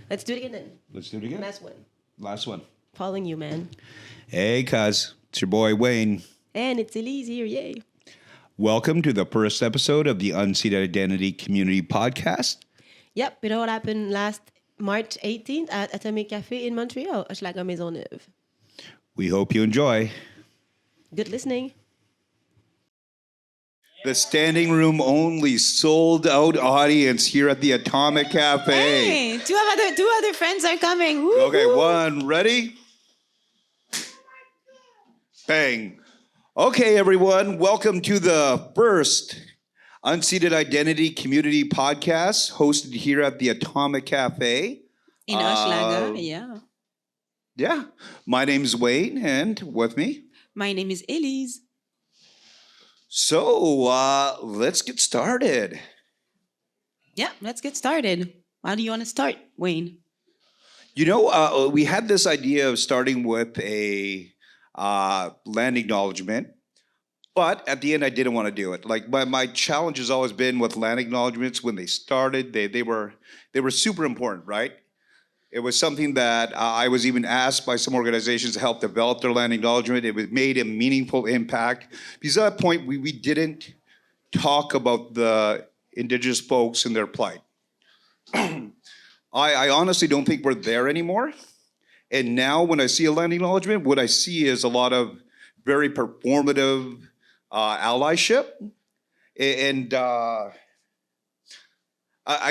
Let's do it again then. Let's do it again. Last one. Last one. Following you, man. Hey, cuz. It's your boy, Wayne. And it's Élise here. Yay. Welcome to the first episode of the Unceded Identity Community Podcast. Yep, you know what happened last March 18th at Atomic Café in Montreal, Hochelaga Maisonneuve. We hope you enjoy. Good listening. The standing room only sold out audience here at the Atomic Café. Hey, two other friends are coming. Woo, Okay, woo. one, ready? Bang. Okay, everyone, welcome to the first Unceded Identity Community Podcast hosted here at the Atomic Café. In Hochelaga, yeah. Yeah, my name's Wayne, and with me. My name is Élise. So, let's get started. Yeah, let's get started. How do you want to start, Wayne? You know, we had this idea of starting with a land acknowledgement, but at the end, I didn't want to do it. Like my challenge has always been with land acknowledgements. When they started, they were super important, right? It was something that I was even asked by some organizations to help develop their land acknowledgement. It was made a meaningful impact. Because at that point, we didn't talk about the Indigenous folks and their plight. I honestly don't think we're there anymore. And now when I see a land acknowledgement, what I see is a lot of very performative allyship. And I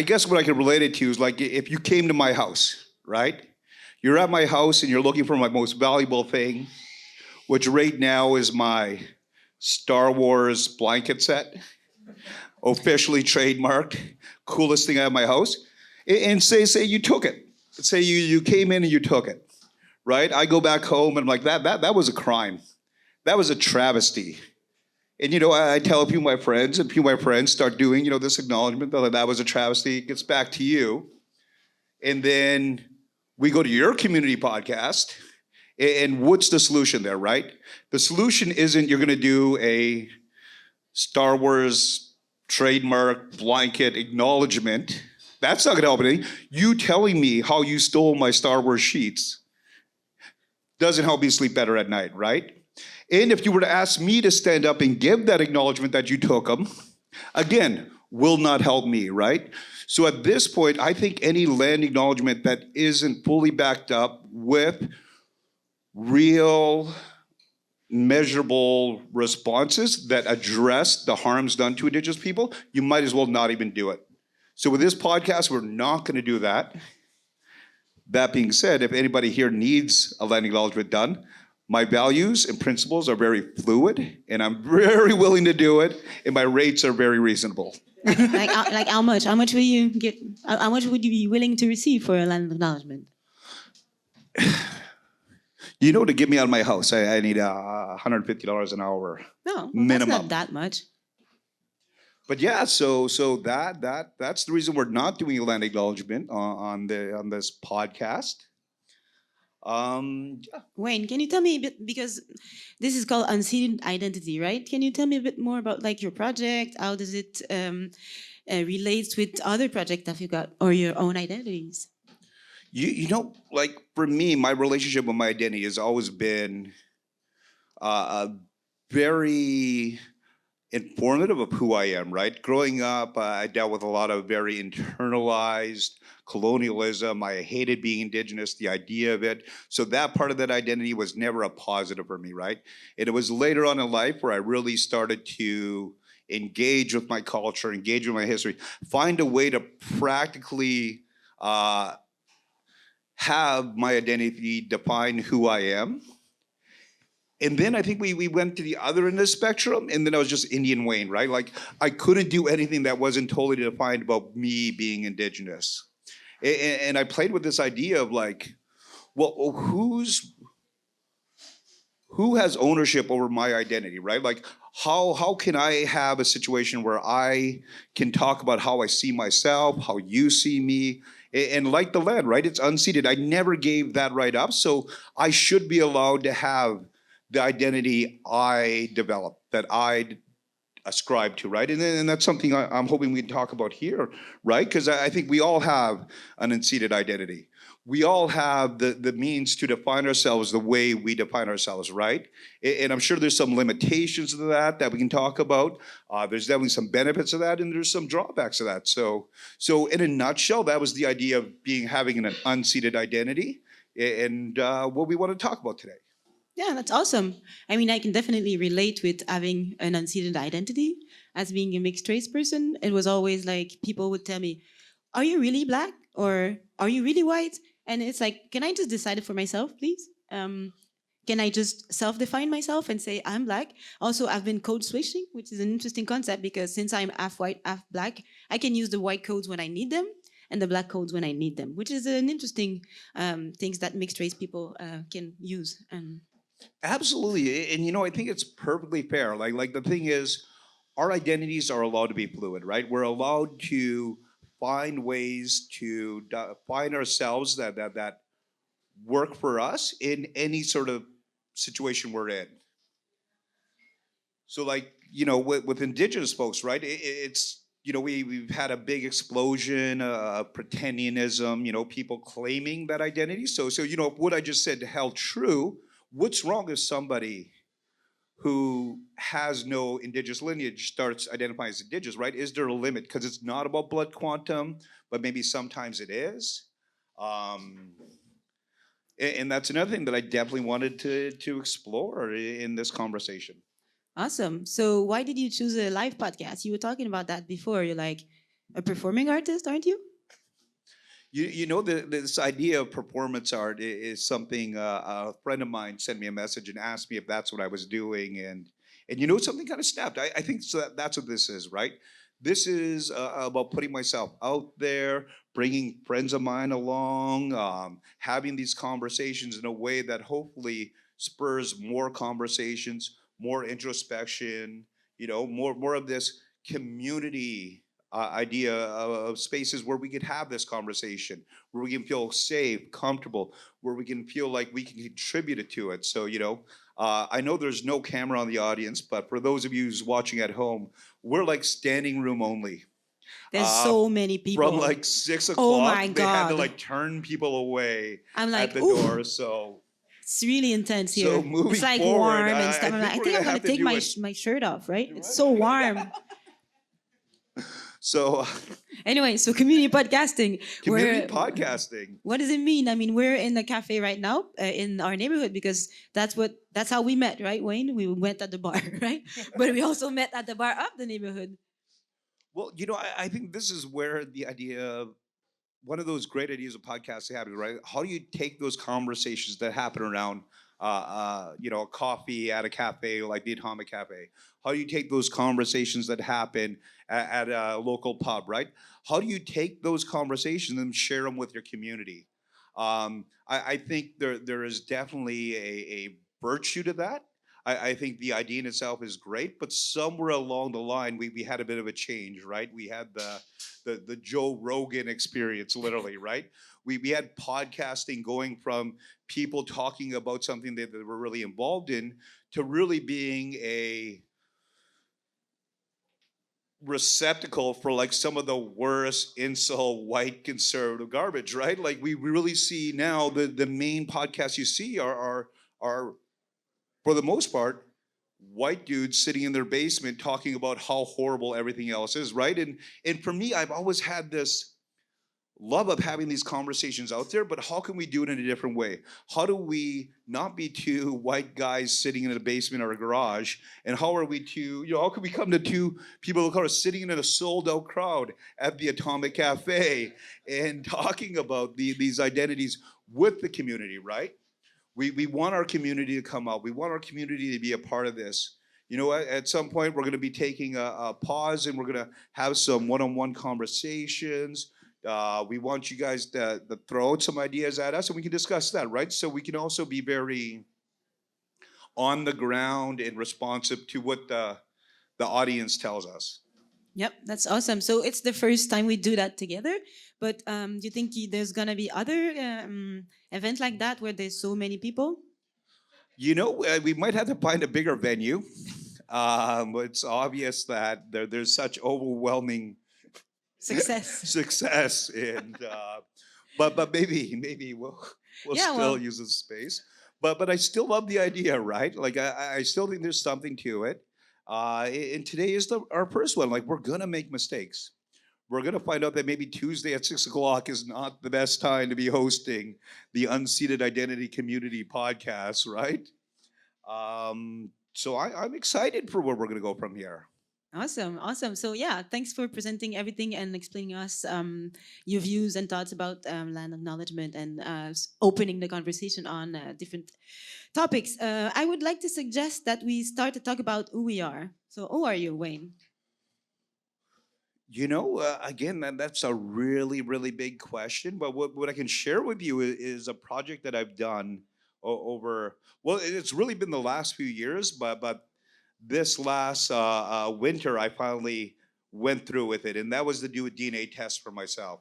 guess what I could relate it to is like if you came to my house, right? You're at my house and you're looking for my most valuable thing, which right now is my Star Wars blanket set, officially trademarked, coolest thing I have in my house. And say you took it. Say you came in and you took it, right? I go back home and I'm like, that was a crime. That was a travesty. And, you know, I tell a few of my friends, and a few of my friends start doing, you know, this acknowledgement that was a travesty. It gets back to you. And then we go to your community podcast. And what's the solution there, right? The solution isn't you're going to do a Star Wars trademark blanket acknowledgement. That's not going to help anything. You telling me how you stole my Star Wars sheets doesn't help me sleep better at night, right? And if you were to ask me to stand up and give that acknowledgement that you took them, again, will not help me, right? So at this point, I think any land acknowledgement that isn't fully backed up with real, measurable responses that address the harms done to Indigenous people, you might as well not even do it. So with this podcast, we're not going to do that. That being said, if anybody here needs a land acknowledgement done, my values and principles are very fluid, and I'm very willing to do it, and my rates are very reasonable. like how much? How much will you get? How much would you be willing to receive for a land acknowledgement? You know, to get me out of my house, I need $150 an hour. No, well, minimum. That's not that much. But yeah, so that's the reason we're not doing a land acknowledgement on this podcast. Yeah. Wayne, can you tell me a bit, because this is called Unceded Identity, right? Can you tell me a bit more about like your project? How does it relate with other projects that you got or your own identities? You know, like for me, my relationship with my identity has always been very informative of who I am, right? Growing up, I dealt with a lot of very internalized colonialism. I hated being Indigenous, the idea of it. So that part of that identity was never a positive for me, right? And it was later on in life where I really started to engage with my culture, engage with my history, find a way to practically have my identity define who I am. And then I think we went to the other end of the spectrum, and then I was just Indian Wayne, right? Like I couldn't do anything that wasn't totally defined about me being Indigenous. And I played with this idea of like, well, who has ownership over my identity, right? Like how can I have a situation where I can talk about how I see myself, how you see me, and like the land, right? It's unceded. I never gave that right up, so I should be allowed to have the identity I developed, that I ascribe to, right? And that's something I'm hoping we can talk about here, right? Because I think we all have an unceded identity. We all have the means to define ourselves the way we define ourselves, right? And I'm sure there's some limitations to that we can talk about. There's definitely some benefits of that, and there's some drawbacks of that. So in a nutshell, that was the idea of having an unceded identity, and what we want to talk about today. Yeah, that's awesome. I mean, I can definitely relate with having an unceded identity. As being a mixed race person, it was always like people would tell me, "Are you really black or are you really white?" And it's like, can I just decide it for myself, please? Can I just self-define myself and say I'm black? Also, I've been code switching, which is an interesting concept because since I'm half white, half black, I can use the white codes when I need them and the black codes when I need them, which is an interesting things that mixed race people can use. Absolutely, and I think it's perfectly fair. Like the thing is, our identities are allowed to be fluid, right? We're allowed to find ways to find ourselves that work for us in any sort of situation we're in. So, like with Indigenous folks, right? It's we've had a big explosion of pretendianism. People claiming that identity. So if what I just said held true, what's wrong if somebody who has no Indigenous lineage starts identifying as Indigenous, right? Is there a limit? Because it's not about blood quantum, but maybe sometimes it is. And that's another thing that I definitely wanted to explore in this conversation. Awesome. So why did you choose a live podcast? You were talking about that before. You're like a performing artist, aren't you? This idea of performance art is something a friend of mine sent me a message and asked me if that's what I was doing, and something kind of snapped. I think so that's what this is, right? This is about putting myself out there, bringing friends of mine along, having these conversations in a way that hopefully spurs more conversations, more introspection, more of this community idea of spaces where we could have this conversation, where we can feel safe, comfortable, where we can feel like we can contribute to it. So, I know there's no camera on the audience, but for those of you who's watching at home, we're like standing room only. There's so many people. From like 6 Oh o'clock, my they had to God. like turn people away I'm like, at the "Ooh." door. So It's really intense here. So moving It's like forward, warm and I stuff. I'm think like, I we're think gonna I'm gonna have to take do my it. my shirt off. Right? It's so warm. so Anyway, so community podcasting. community We're- podcasting. What does it mean? I mean, we're in a cafe right now in our neighborhood because that's how we met, right, Wayne? We went at the bar, right? But we also met at the bar of the neighborhood. Well, I think this is where the idea of one of those great ideas of podcasting happens, right? How do you take those conversations that happen around, a coffee at a cafe like the Atomic Café? How do you take those conversations that happen at a local pub, right? How do you take those conversations and share them with your community? I think there is definitely a virtue to that. I think the idea in itself is great, but somewhere along the line, we had a bit of a change, right? We had the Joe Rogan experience, literally, right? We had podcasting going from people talking about something that they were really involved in to really being a receptacle for like some of the worst incel white conservative garbage, right? Like we really see now the main podcasts you see are for the most part white dudes sitting in their basement talking about how horrible everything else is, right? And for me, I've always had this love of having these conversations out there, but how can we do it in a different way? How do we not be two white guys sitting in a basement or a garage? And how are we how can we come to two people who are sitting in a sold out crowd at the Atomic Café and talking about these identities with the community, right? We want our community to come out. We want our community to be a part of this. At some point, we're going to be taking a pause and we're going to have some one-on-one conversations. We want you guys to throw out some ideas at us and we can discuss that, right? So we can also be very on the ground and responsive to what the audience tells us. Yep, that's awesome. So it's the first time we do that together. But do you think there's gonna be other events like that where there's so many people? We might have to find a bigger venue. It's obvious that there's such overwhelming Success. success, and but maybe we'll Yeah, still well, use the space. But I still love the idea, right? Like I still think there's something to it. And today is our first one. Like we're gonna make mistakes. We're gonna find out that maybe Tuesday at 6 o'clock is not the best time to be hosting the Unceded Identity Community podcast, right? So I'm excited for where we're gonna go from here. awesome, awesome. So yeah, thanks for presenting everything and explaining us your views and thoughts about land acknowledgement and opening the conversation on different topics. I would like to suggest that we start to talk about who we are. So who are you, Wayne? Again, that's a really, really big question. But what I can share with you is a project that I've done over, well, it's really been the last few years, but this last winter, I finally went through with it. And that was to do a DNA test for myself.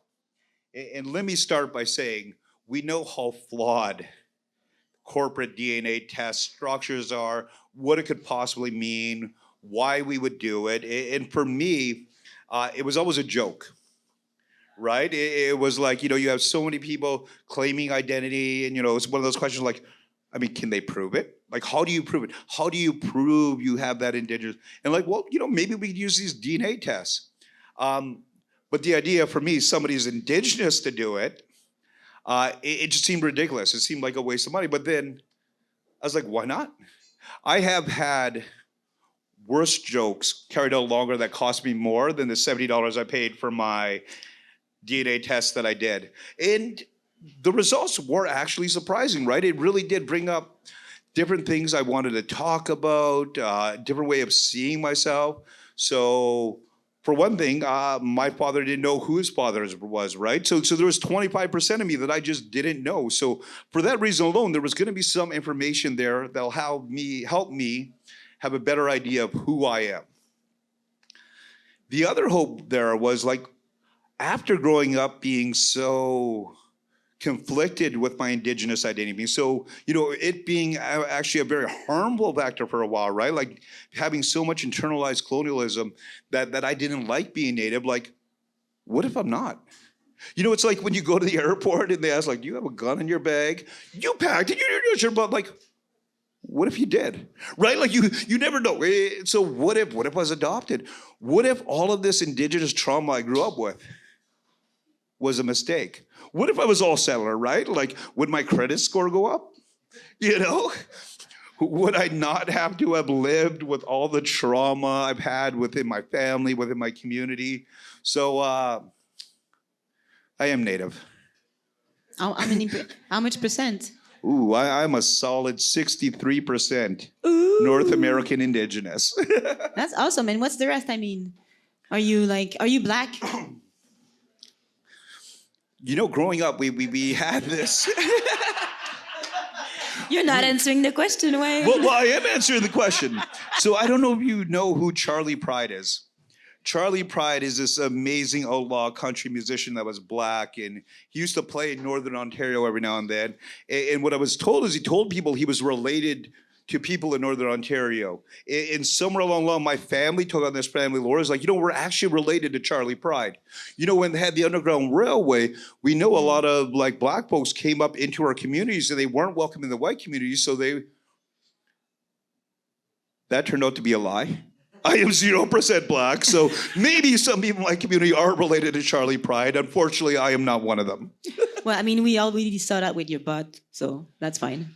And let me start by saying, we know how flawed corporate DNA test structures are, what it could possibly mean, why we would do it. And for me, it was always a joke, right? It was like, you have so many people claiming identity, and, it's one of those questions like, I mean, can they prove it? Like, how do you prove it? How do you prove you have that indigenous? And like, well, maybe we could use these DNA tests. But the idea for me, somebody's indigenous to do it, it just seemed ridiculous. It seemed like a waste of money. But then I was like, why not? I have had worse jokes carried out longer that cost me more than the $70 I paid for my DNA test that I did. And the results were actually surprising, right? It really did bring up different things I wanted to talk about, different way of seeing myself. So for one thing, my father didn't know who his father was, right? So there was 25% of me that I just didn't know. So for that reason alone, there was going to be some information there that'll help me have a better idea of who I am. The other hope there was like, after growing up being so conflicted with my indigenous identity, so it being actually a very harmful factor for a while, right? Like having so much internalized colonialism that I didn't like being Native. Like, what if I'm not? It's like when you go to the airport and they ask, like, do you have a gun in your bag? You packed it, you're sure, but like, what if you did? Right? Like you never know. So what if I was adopted? What if all of this indigenous trauma I grew up with was a mistake? What if I was all settler, right? Like, would my credit score go up? Would I not have to have lived with all the trauma I've had within my family, within my community? So I am Native. How much percent? Ooh, I'm a solid 63% North American Indigenous. That's awesome. And what's the rest? I mean, are you black? Growing up, we had this. You're not answering the question, Wayne. Well, I am answering the question. So I don't know if you know who Charlie Pride is. Charlie Pride is this amazing outlaw country musician that was black, and he used to play in Northern Ontario every now and then. And what I was told is he told people he was related to people in Northern Ontario. And somewhere along the line, my family took on this family lore. It's like, we're actually related to Charlie Pride. When they had the Underground Railway, we know a lot of like black folks came up into our communities and they weren't welcome in the white communities, so that turned out to be a lie. I am 0% black, so maybe some people in my community are related to Charlie Pride. Unfortunately, I am not one of them. Well, I mean, we already saw that with your butt, so that's fine.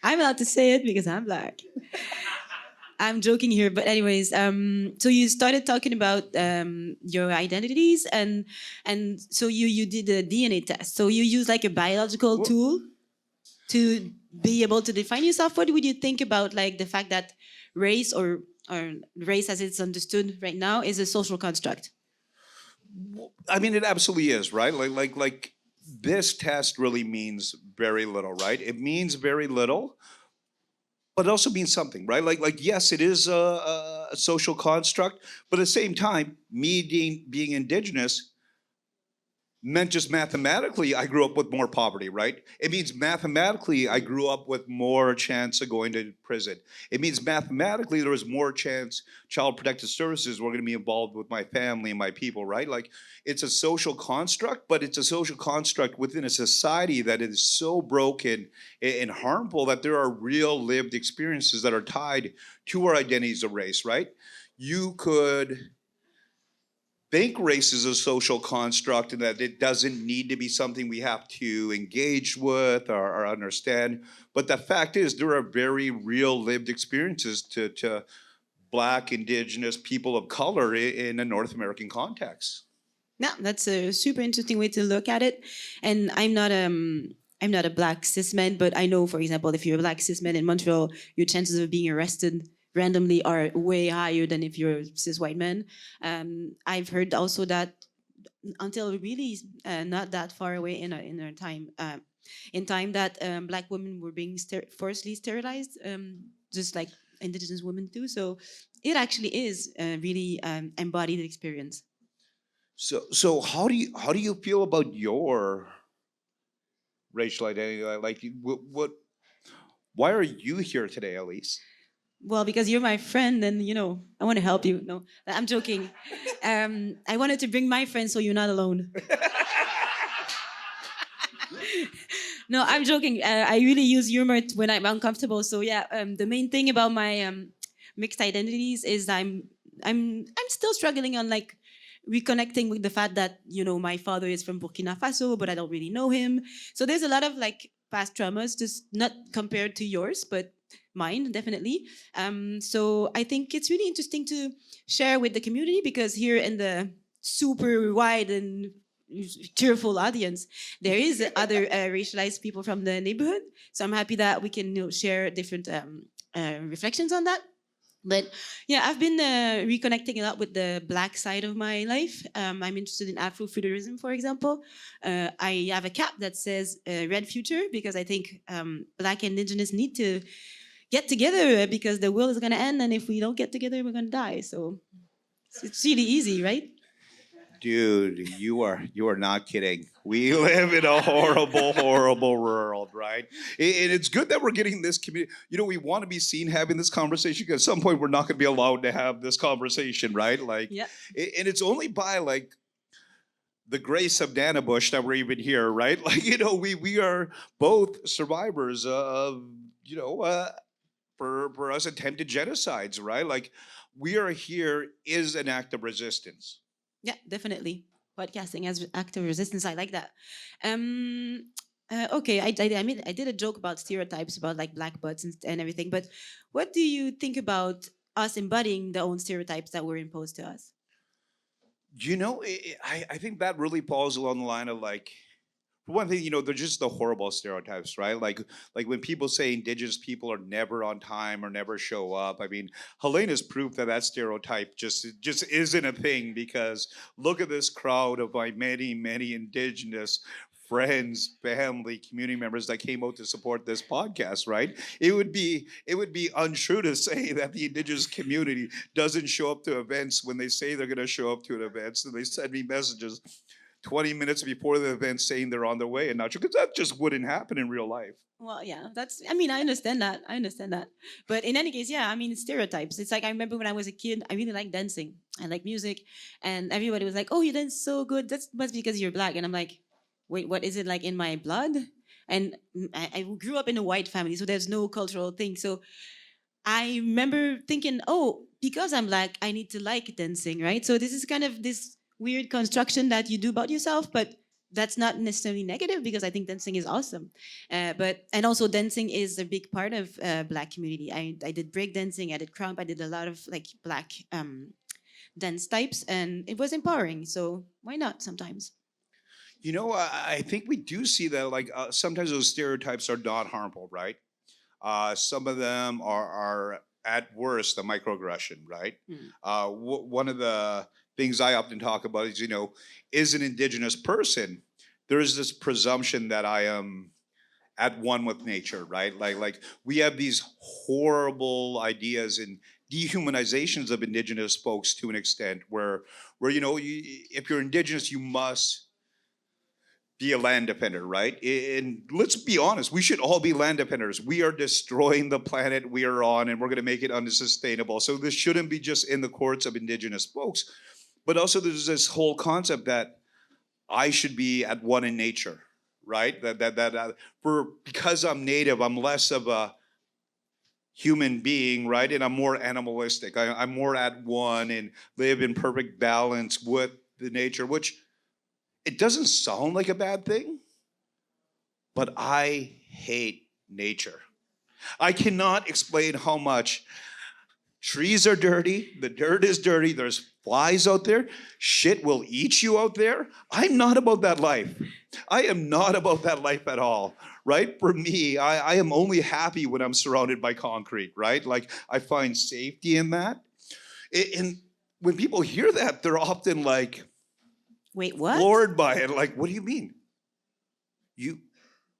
I'm allowed to say it because I'm black. I'm joking here, but anyways, so you started talking about your identities, and so you did a DNA test. So you use like a biological tool to be able to define yourself. What would you think about like the fact that race or race as it's understood right now is a social construct? I mean, it absolutely is, right? Like this test really means very little, right? It means very little, but it also means something, right? Like yes, it is a social construct, but at the same time, me being Indigenous meant just mathematically I grew up with more poverty, right? It means mathematically I grew up with more chance of going to prison. It means mathematically there was more chance child protective services were going to be involved with my family and my people, right? Like it's a social construct, but it's a social construct within a society that is so broken and harmful that there are real lived experiences that are tied to our identities of race, right? You could think race is a social construct and that it doesn't need to be something we have to engage with or understand. But the fact is, there are very real lived experiences to Black, Indigenous, people of color in a North American context. Yeah, that's a super interesting way to look at it. And I'm not a black cis man, but I know, for example, if you're a black cis man in Montreal, your chances of being arrested randomly are way higher than if you're a cis white man. I've heard also that until really not that far away in our time, in time that black women were being forcibly sterilized, just like Indigenous women too. So it actually is a really embodied experience. So how do you feel about your racial identity? Like what why are you here today, Elise? Well, because you're my friend, and I want to help you. No, I'm joking. I wanted to bring my friend so you're not alone. No, I'm joking. I really use humor when I'm uncomfortable. So yeah, the main thing about my mixed identities is I'm still struggling on like reconnecting with the fact that my father is from Burkina Faso, but I don't really know him. So there's a lot of like past traumas, just not compared to yours, but mine definitely. So I think it's really interesting to share with the community because here in the super wide and cheerful audience, there is other racialized people from the neighborhood. So I'm happy that we can share different reflections on that. But yeah, I've been reconnecting a lot with the black side of my life. I'm interested in Afrofuturism, for example. I have a cap that says Red Future because I think black and indigenous need to get together because the world is going to end. And if we don't get together, we're going to die. So it's really easy, right? Dude, you are not kidding. We live in a horrible, horrible world, right? And it's good that we're getting this community. You know, we want to be seen having this conversation because at some point we're not going to be allowed to have this conversation, right? Like, Yeah. and it's only by like the grace of Dana Bush that we're even here, right? Like, we are both survivors of for us attempted genocides, right? Like, we are here is an act of resistance. Yeah, definitely. Podcasting as active resistance. I like that. Okay, I did a joke about stereotypes about like black butts and everything, but what do you think about us embodying the own stereotypes that were imposed to us? I think that really falls along the line of like, for one thing, they're just the horrible stereotypes, right? Like when people say Indigenous people are never on time or never show up. I mean, Helena's proof that that stereotype just isn't a thing because look at this crowd of my many Indigenous friends, family, community members that came out to support this podcast, right? It would be untrue to say that the Indigenous community doesn't show up to events when they say they're going to show up to an event. So they send me messages 20 minutes before the event saying they're on their way and not sure, because that just wouldn't happen in real life. Well, yeah, I mean, I understand that. I understand that. But in any case, yeah, I mean, it's stereotypes. It's like I remember when I was a kid, I really liked dancing. I like music. And everybody was like, oh, you dance so good. That's must be because you're black. And I'm like, wait, what is it like in my blood? And I grew up in a white family, so there's no cultural thing. So I remember thinking, oh, because I'm black, I need to like dancing, right? So this is kind of this weird construction that you do about yourself, but that's not necessarily negative because I think dancing is awesome. And also dancing is a big part of black community. I did break dancing, I did krump, I did a lot of like black dance types, and it was empowering. So why not sometimes? I think we do see that, like, sometimes those stereotypes are not harmful, right? Some of them are at worst a microaggression, right? Mm. One of the things I often talk about is, is an Indigenous person, there is this presumption that I am at one with nature, right? Like we have these horrible ideas and dehumanizations of Indigenous folks to an extent where if you're Indigenous, you must be a land defender, right? And let's be honest, we should all be land defenders. We are destroying the planet we are on, and we're going to make it unsustainable. So this shouldn't be just in the courts of Indigenous folks, but also there's this whole concept that I should be at one in nature, right? That for because I'm native, I'm less of a human being, right? And I'm more animalistic. I'm more at one and live in perfect balance with the nature, which it doesn't sound like a bad thing, but I hate nature. I cannot explain how much trees are dirty, the dirt is dirty, there's flies out there, shit will eat you out there. I'm not about that life. I am not about that life at all, right? For me, I am only happy when I'm surrounded by concrete, right? Like I find safety in that. And when people hear that, they're often like, Wait, what? floored by it. Like, what do you mean?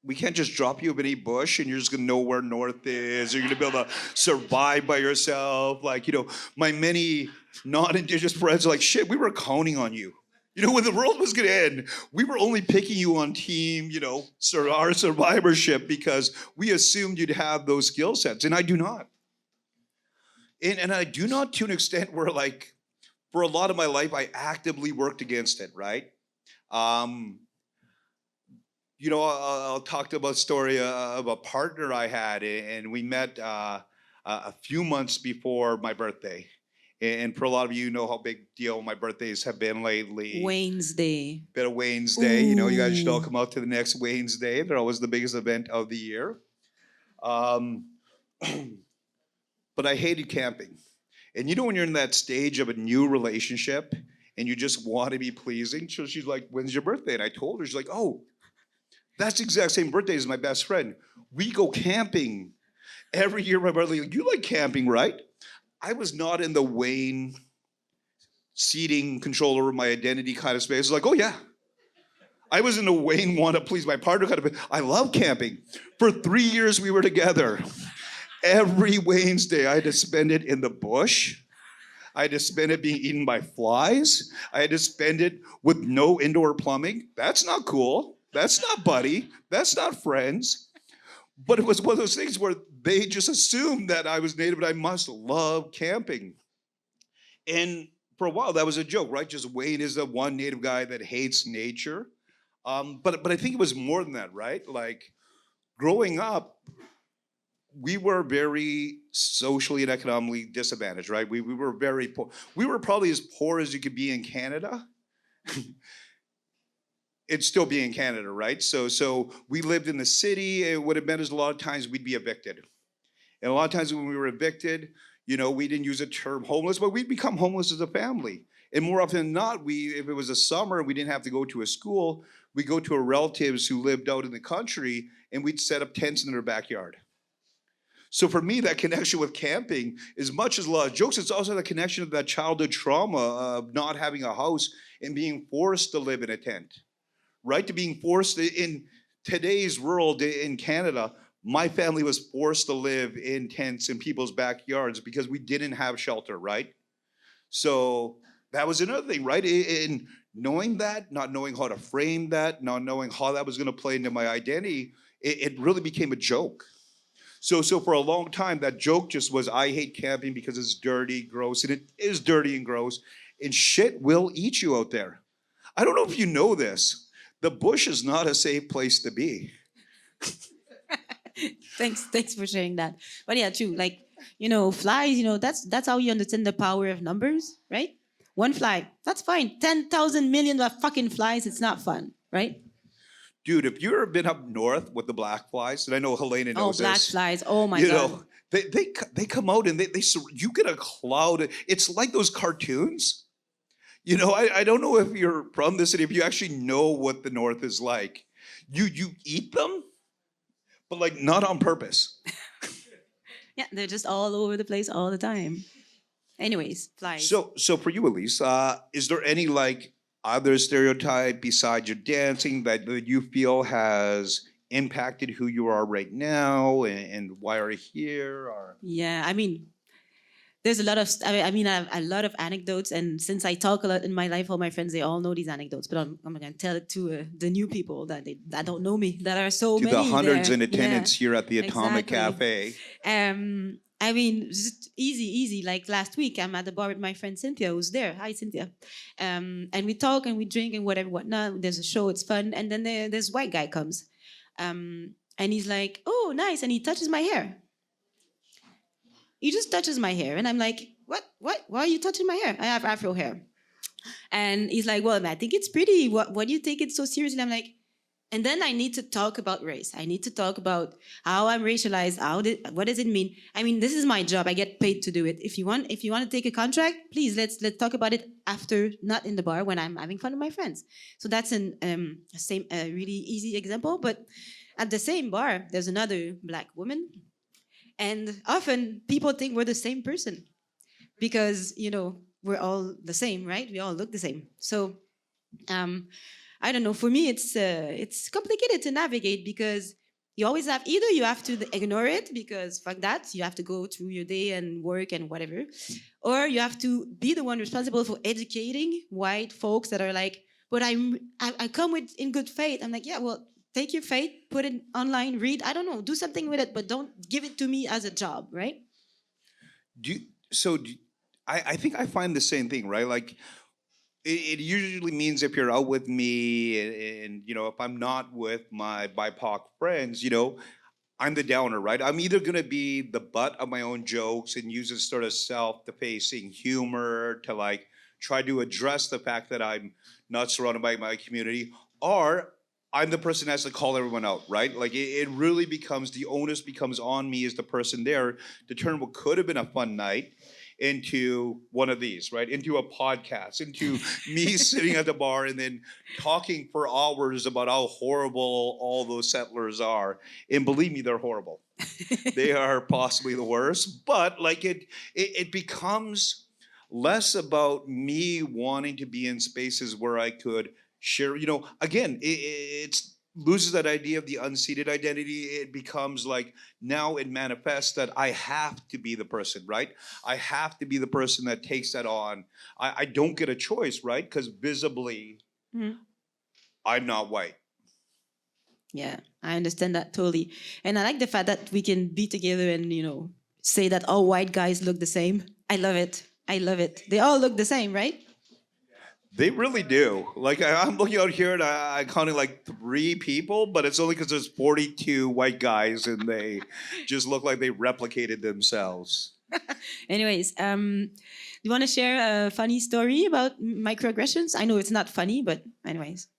We can't just drop you in any bush and you're just gonna know where north is, or you're gonna be able to survive by yourself. Like, my many non-Indigenous friends are like, shit, we were counting on you. When the world was gonna end, we were only picking you on team, our survivorship because we assumed you'd have those skill sets, and I do not. And I do not to an extent where, like, for a lot of my life, I actively worked against it, right? I'll talk about a story of a partner I had, and we met a few months before my birthday. And for a lot of you know how big deal my birthdays have been lately. Wayne's Day. Bit of Wayne's Day. You guys should all Ooh. come out to the next Wayne's Day. They're always the biggest event of the year. Um, but I hated camping. And when you're in that stage of a new relationship and you just want to be pleasing, so she's like, when's your birthday? And I told her, she's like, oh, that's the exact same birthday as my best friend. We go camping every year. My brother, like, you like camping, right? I was not in the Wayne seating control over my identity kind of space. I was like, oh yeah. I was in the Wayne want to please my partner kind of. I love camping. For 3 years we were together. Every Wayne's Day, I had to spend it in the bush. I had to spend it being eaten by flies. I had to spend it with no indoor plumbing. That's not cool. That's not buddy. That's not friends. But it was one of those things where they just assumed that I was Native and I must love camping. And for a while, that was a joke, right? Just Wayne is the one Native guy that hates nature. But I think it was more than that, right? Like, growing up, we were very socially and economically disadvantaged, right? We were very poor. We were probably as poor as you could be in Canada. It'd still be in Canada, right? So we lived in the city, and what it meant is a lot of times we'd be evicted. And a lot of times when we were evicted, we didn't use the term homeless, but we'd become homeless as a family. And more often than not, if it was a summer and we didn't have to go to a school, we'd go to our relatives who lived out in the country, and we'd set up tents in their backyard. So for me, that connection with camping, as much as a lot of jokes, it's also the connection of that childhood trauma of not having a house and being forced to live in a tent, right? To being forced in today's world in Canada, my family was forced to live in tents in people's backyards because we didn't have shelter, right? So that was another thing, right? In knowing that, not knowing how to frame that, not knowing how that was going to play into my identity, it really became a joke. So for a long time, that joke just was, I hate camping because it's dirty, gross, and it is dirty and gross, and shit will eat you out there. I don't know if you know this. The bush is not a safe place to be. Thanks for sharing that. But yeah, true. Like, flies, that's how you understand the power of numbers, right? One fly, that's fine. 10,000 million of fucking flies, it's not fun, right? Dude, if you've ever been up north with the black flies, and I know Helena knows black this. flies. Oh my God. They come out and you get a cloud. It's like those cartoons. I don't know if you're from the city, if you actually know what the north is like. You eat them, but like not on purpose. Yeah, they're just all over the place all the time. Anyways, flies. So for you, Élise, is there any like other stereotype besides your dancing that you feel has impacted who you are right now and why are you here? Or Yeah, I mean, there's a lot of, I mean, I have a lot of anecdotes. And since I talk a lot in my life, all my friends, they all know these anecdotes. But I'm going to tell it to the new people that don't know me, that are so To many the hundreds there. in attendance here at the Atomic Exactly. Cafe. I mean, just easy. Like last week, I'm at the bar with my friend Cynthia, who's there. Hi, Cynthia. And we talk and we drink and whatever, whatnot. There's a show, it's fun. And then this white guy comes. And he's like, oh, nice. And he touches my hair. He just touches my hair. And I'm like, what? Why are you touching my hair? I have Afro hair. And he's like, well, I think it's pretty. What do you take it so seriously? I'm like, and then I need to talk about race. I need to talk about how I'm racialized. What does it mean? I mean, this is my job. I get paid to do it. If you want to take a contract, please let's talk about it after, not in the bar when I'm having fun with my friends. So that's a really easy example. But at the same bar, there's another Black woman, and often people think we're the same person because we're all the same, right? We all look the same. So. I don't know. For me, it's complicated to navigate because you always have either you have to ignore it because fuck that, you have to go through your day and work and whatever, or you have to be the one responsible for educating white folks that are like, but I come with in good faith. I'm like, yeah, well, take your faith, put it online, read. I don't know, do something with it, but don't give it to me as a job, right? I think I find the same thing, right? Like, it usually means if you're out with me and if I'm not with my BIPOC friends, I'm the downer, right? I'm either gonna be the butt of my own jokes and use this sort of self-defacing humor to like try to address the fact that I'm not surrounded by my community, or I'm the person that has to call everyone out, right? Like it really becomes, the onus becomes on me as the person there to turn what could have been a fun night into one of these, right? Into a podcast, into me sitting at the bar and then talking for hours about how horrible all those settlers are. And believe me, they're horrible. They are possibly the worst. But like it becomes less about me wanting to be in spaces where I could share, again, it's loses that idea of the unceded identity. It becomes like now it manifests that I have to be the person, right? I have to be the person that takes that on. I don't get a choice, right? Because visibly, I'm not white. Yeah, I understand that totally. And I like the fact that we can be together and, say that all white guys look the same. I love it. They all look the same, right? They really do. Like I'm looking out here and I counted like 3 people, but it's only because there's 42 white guys and they just look like they replicated themselves. Anyways, do you want to share a funny story about microaggressions? I know it's not funny, but anyways.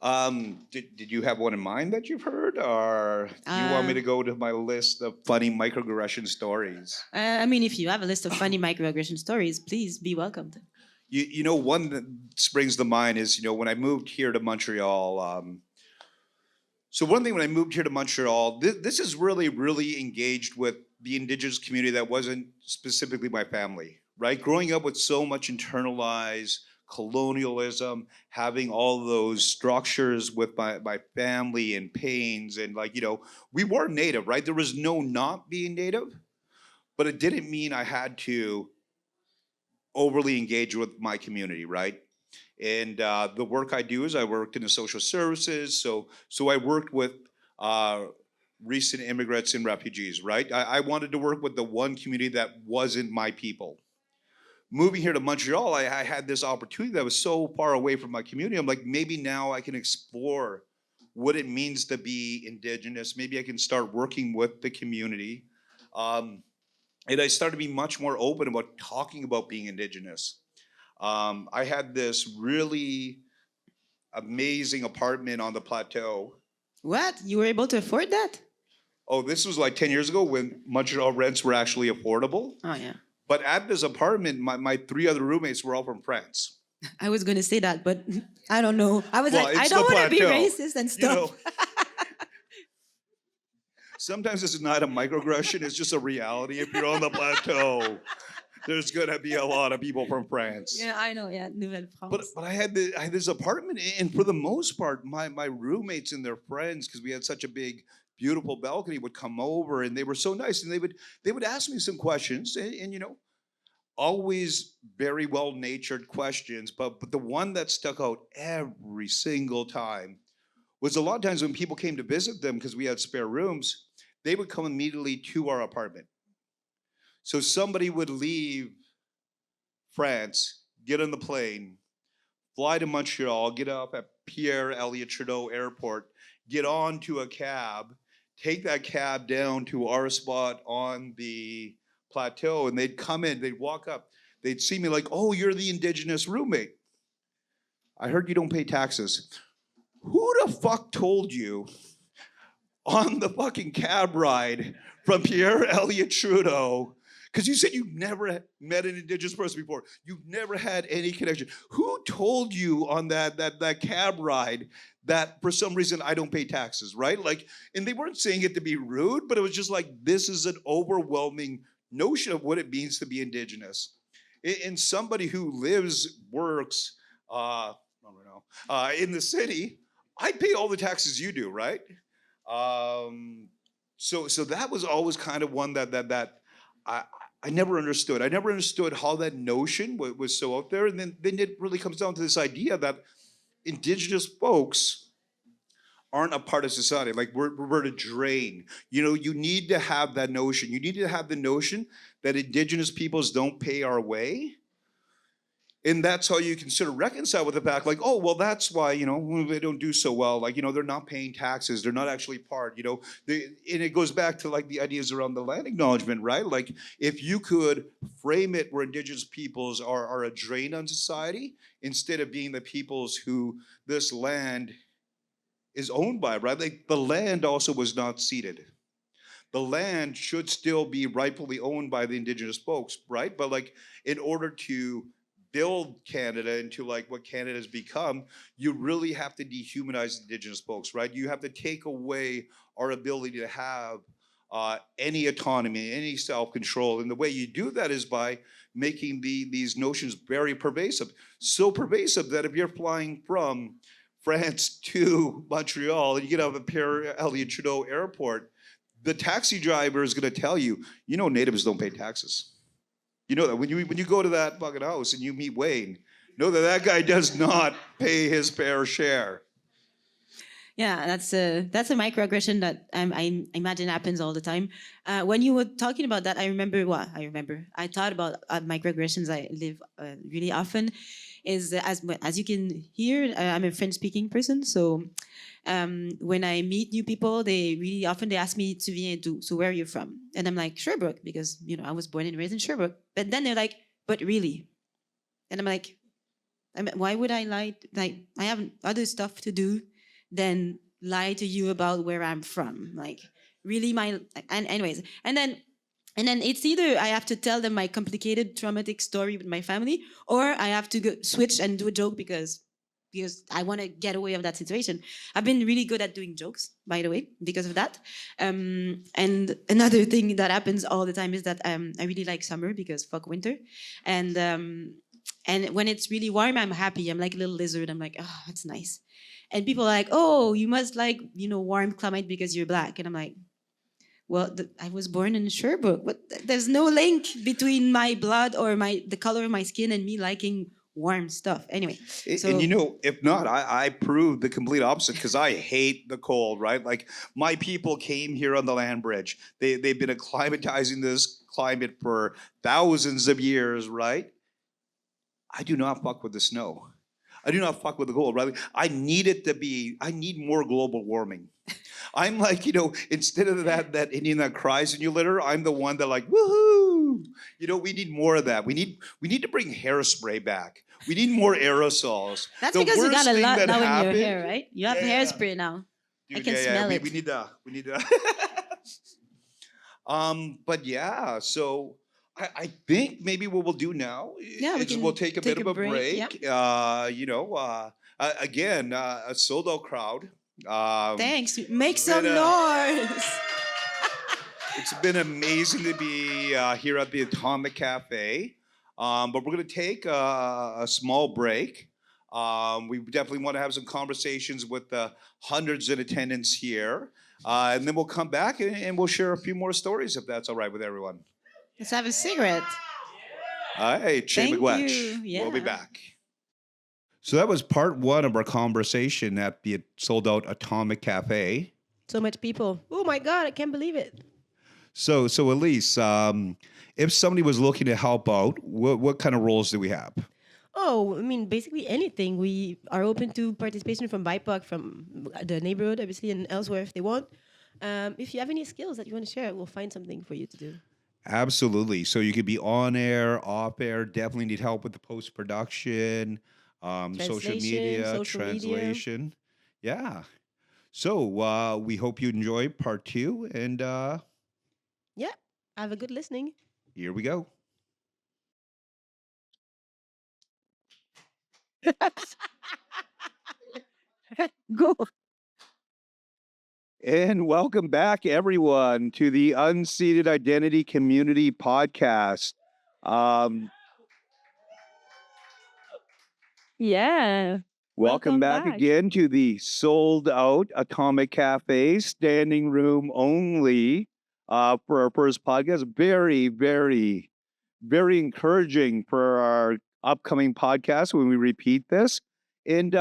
Did you have one in mind that you've heard, or do you want me to go to my list of funny microaggression stories? I mean, if you have a list of funny microaggression stories, please be welcomed. One that springs to mind is, when I moved here to Montreal. So one thing when I moved here to Montreal, this is really, really engaged with the Indigenous community that wasn't specifically my family, right? Growing up with so much internalized colonialism, having all those structures with my family and pains, and we were Native, right? There was no not being Native, but it didn't mean I had to overly engage with my community, right? And the work I do is I worked in the social services, so I worked with recent immigrants and refugees, right? I wanted to work with the one community that wasn't my people. Moving here to Montreal, I had this opportunity that was so far away from my community. I'm like, maybe now I can explore what it means to be Indigenous. Maybe I can start working with the community. And I started to be much more open about talking about being Indigenous. I had this really amazing apartment on the plateau. What? You were able to afford that? Oh, this was like 10 years ago when Montreal rents were actually affordable. Oh, yeah. But at this apartment, my 3 other roommates were all from France. I was going to say that, but I don't know. I was like, I don't want to be racist and stuff. Sometimes it's not a microaggression, it's just a reality. If you're on the plateau, there's gonna be a lot of people from France. Yeah, I know, yeah, Nouvelle France. But I had this apartment, and for the most part, my roommates and their friends, because we had such a big beautiful balcony would come over, and they were so nice, and they would ask me some questions, and always very well natured questions, but the one that stuck out every single time was a lot of times when people came to visit them because we had spare rooms, they would come immediately to our apartment. So somebody would leave France, get on the plane, fly to Montreal, get off at Pierre Elliott Trudeau Airport, get on to a cab, take that cab down to our spot on the plateau, and they'd come in, they'd walk up, they'd see me like, oh, you're the Indigenous roommate. I heard you don't pay taxes. Who the fuck told you on the fucking cab ride from Pierre Elliott Trudeau? Because you said you've never met an Indigenous person before. You've never had any connection. Who told you on that cab ride that for some reason I don't pay taxes, right? Like, and they weren't saying it to be rude, but it was just like, this is an overwhelming notion of what it means to be Indigenous. And somebody who lives, works, I don't know, in the city, I pay all the taxes you do, right? So that was always kind of one that I never understood. I never understood how that notion was so out there. And then it really comes down to this idea that Indigenous folks aren't a part of society. Like we're a drain. You need to have that notion. You need to have the notion that Indigenous peoples don't pay our way. And that's how you can sort of reconcile with the fact, like, oh, well, that's why, they don't do so well. Like, they're not paying taxes. They're not actually part, and it goes back to like the ideas around the land acknowledgement, right? Like, if you could frame it where Indigenous peoples are a drain on society instead of being the peoples who this land is owned by, right? Like, the land also was not ceded. The land should still be rightfully owned by the Indigenous folks, right? But like, in order to build Canada into like what Canada has become, you really have to dehumanize Indigenous folks, right? You have to take away our ability to have any autonomy, any self-control. And the way you do that is by making these notions very pervasive. So pervasive that if you're flying from France to Montreal and you get out of Pierre Elliott Trudeau Airport, the taxi driver is going to tell you, natives don't pay taxes. You know that when you go to that fucking house and you meet Wayne, know that guy does not pay his fair share. Yeah, that's a microaggression that I imagine happens all the time. When you were talking about that, I thought about microaggressions I live really often. Is as you can hear, I'm a French-speaking person, so when I meet new people, they really often they ask me to viens d'où, so where are you from? And I'm like, Sherbrooke, because I was born and raised in Sherbrooke. But then they're like, but really? And I'm like, why would I lie? Like, I have other stuff to do than lie to you about where I'm from. Like, really, and anyways, and then it's either I have to tell them my complicated traumatic story with my family, or I have to go switch and do a joke because I want to get away of that situation. I've been really good at doing jokes, by the way, because of that. And another thing that happens all the time is that I really like summer because fuck winter. And when it's really warm, I'm happy. I'm like a little lizard. I'm like, oh, it's nice. And people are like, oh, you must like, warm climate because you're black. And I'm like, well, I was born in Sherbrooke, but there's no link between my blood or the color of my skin and me liking warm stuff. Anyway. So, and if not, I proved the complete opposite because I hate the cold, right? Like, my people came here on the land bridge. They've been acclimatizing this climate for thousands of years, right? I do not fuck with the snow. I do not fuck with the cold, right? I need more global warming. I'm like, instead of that Indian that cries in your litter, I'm the one that like, woohoo! We need more of that. We need to bring hairspray back. We need more aerosols. That's because you got a lot now in your hair, right? You have hairspray now. Dude, I can smell it. We need that. But yeah, so I think maybe what we'll do now is we'll take a bit of a break. Yeah. Again, a sold-out crowd. Thanks. Make some noise. It's been amazing to be here at the Atomic Café. But we're going to take a small break. We definitely want to have some conversations with the hundreds in attendance here. And then we'll come back and we'll share a few more stories if that's all right with everyone. Let's have a cigarette. Hey, Che Thank McGuetch. you. We'll be Yeah. back. So that was part one of our conversation at the sold out Atomic Cafe. So much people. Oh my God, I can't believe it. So Élise, if somebody was looking to help out, what kind of roles do we have? Oh, I mean, basically anything. We are open to participation from BIPOC, from the neighborhood, obviously, and elsewhere if they want. If you have any skills that you want to share, we'll find something for you to do. Absolutely. So you could be on air, off air. Definitely need help with the post production, social media, social media. translation. Yeah. So we hope you enjoy part two, and Yeah, have a good listening. here we go. Go. And welcome back, everyone, to the Unceded Identity Community Podcast. Yeah. Welcome back again to the sold out Atomic Cafe, standing room only for our first podcast. Very, very, very encouraging for our upcoming podcast when we repeat this. And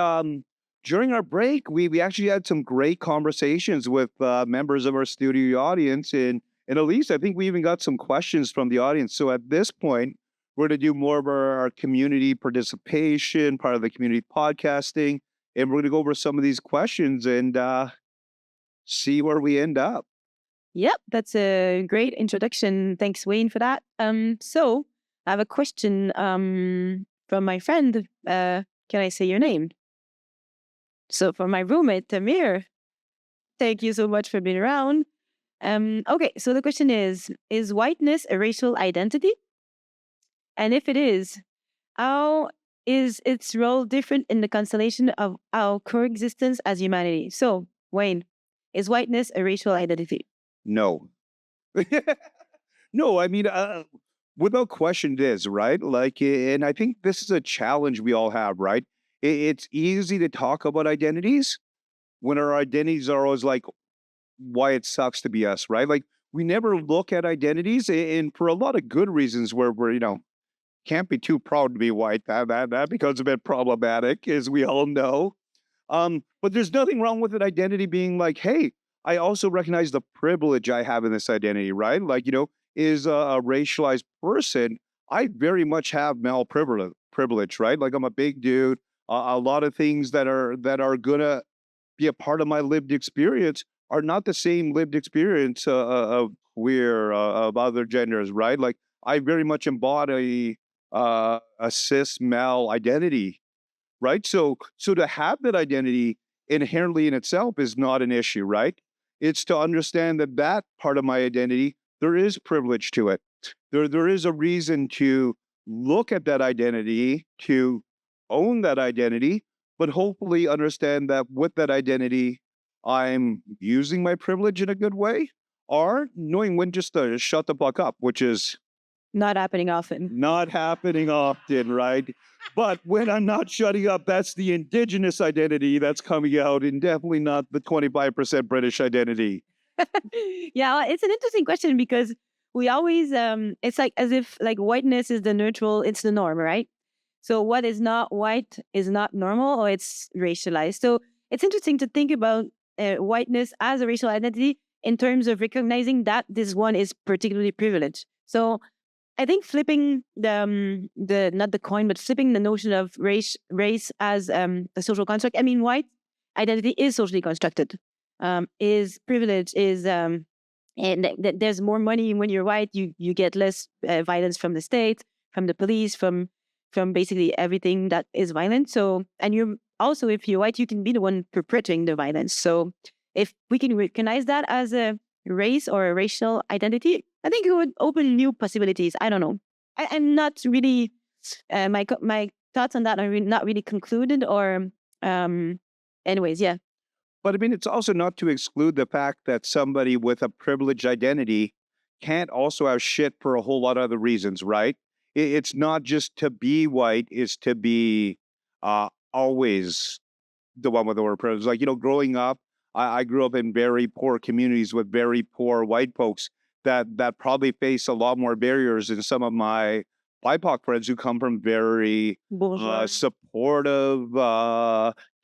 during our break, we actually had some great conversations with members of our studio audience. And Élise, I think we even got some questions from the audience. So at this point, we're going to do more of our community participation, part of the community podcasting, and we're going to go over some of these questions and see where we end up. Yep, that's a great introduction. Thanks, Wayne, for that. So I have a question from my friend. Can I say your name? So for my roommate, Tamir, thank you so much for being around. Okay, so the question is whiteness a racial identity? And if it is, how is its role different in the constellation of our coexistence as humanity? So, Wayne, is whiteness a racial identity? No. No, I mean, without question, it is, right? Like, and I think this is a challenge we all have, right? It's easy to talk about identities when our identities are always like why it sucks to be us, right? Like, we never look at identities, and for a lot of good reasons where we're, can't be too proud to be white. That becomes a bit problematic, as we all know. But there's nothing wrong with an identity being like, hey, I also recognize the privilege I have in this identity, right? Like, is a racialized person, I very much have male privilege, right? Like I'm a big dude. A lot of things that are gonna be a part of my lived experience are not the same lived experience of queer, of other genders, right? Like I very much embody a cis male identity, right? So to have that identity inherently in itself is not an issue, right? It's to understand that part of my identity, there is privilege to it. There is a reason to look at that identity, to own that identity, but hopefully understand that with that identity, I'm using my privilege in a good way, or knowing when just to shut the fuck up, which is Not happening often. not happening often, right? But when I'm not shutting up, that's the Indigenous identity that's coming out, and definitely not the 25% British identity. Yeah, well, it's an interesting question because we always it's like as if like whiteness is the neutral, it's the norm, right? So what is not white is not normal or it's racialized. So it's interesting to think about whiteness as a racial identity in terms of recognizing that this one is particularly privileged. So I think flipping the not the coin, but flipping the notion of race as a social construct. I mean, white identity is socially constructed. Is privilege is and there's more money when you're white. You get less violence from the state, from the police, from basically everything that is violent. So and you also, if you're white, you can be the one perpetrating the violence. So if we can recognize that as a race or a racial identity, I think it would open new possibilities. I don't know. I'm not really, my thoughts on that are not really concluded or, anyways, yeah. But I mean, it's also not to exclude the fact that somebody with a privileged identity can't also have shit for a whole lot of other reasons, right? It's not just to be white, it's to be always the one with the word privilege. Like, growing up, I grew up in very poor communities with very poor white folks that probably face a lot more barriers than some of my BIPOC friends who come from very Bourgeois. supportive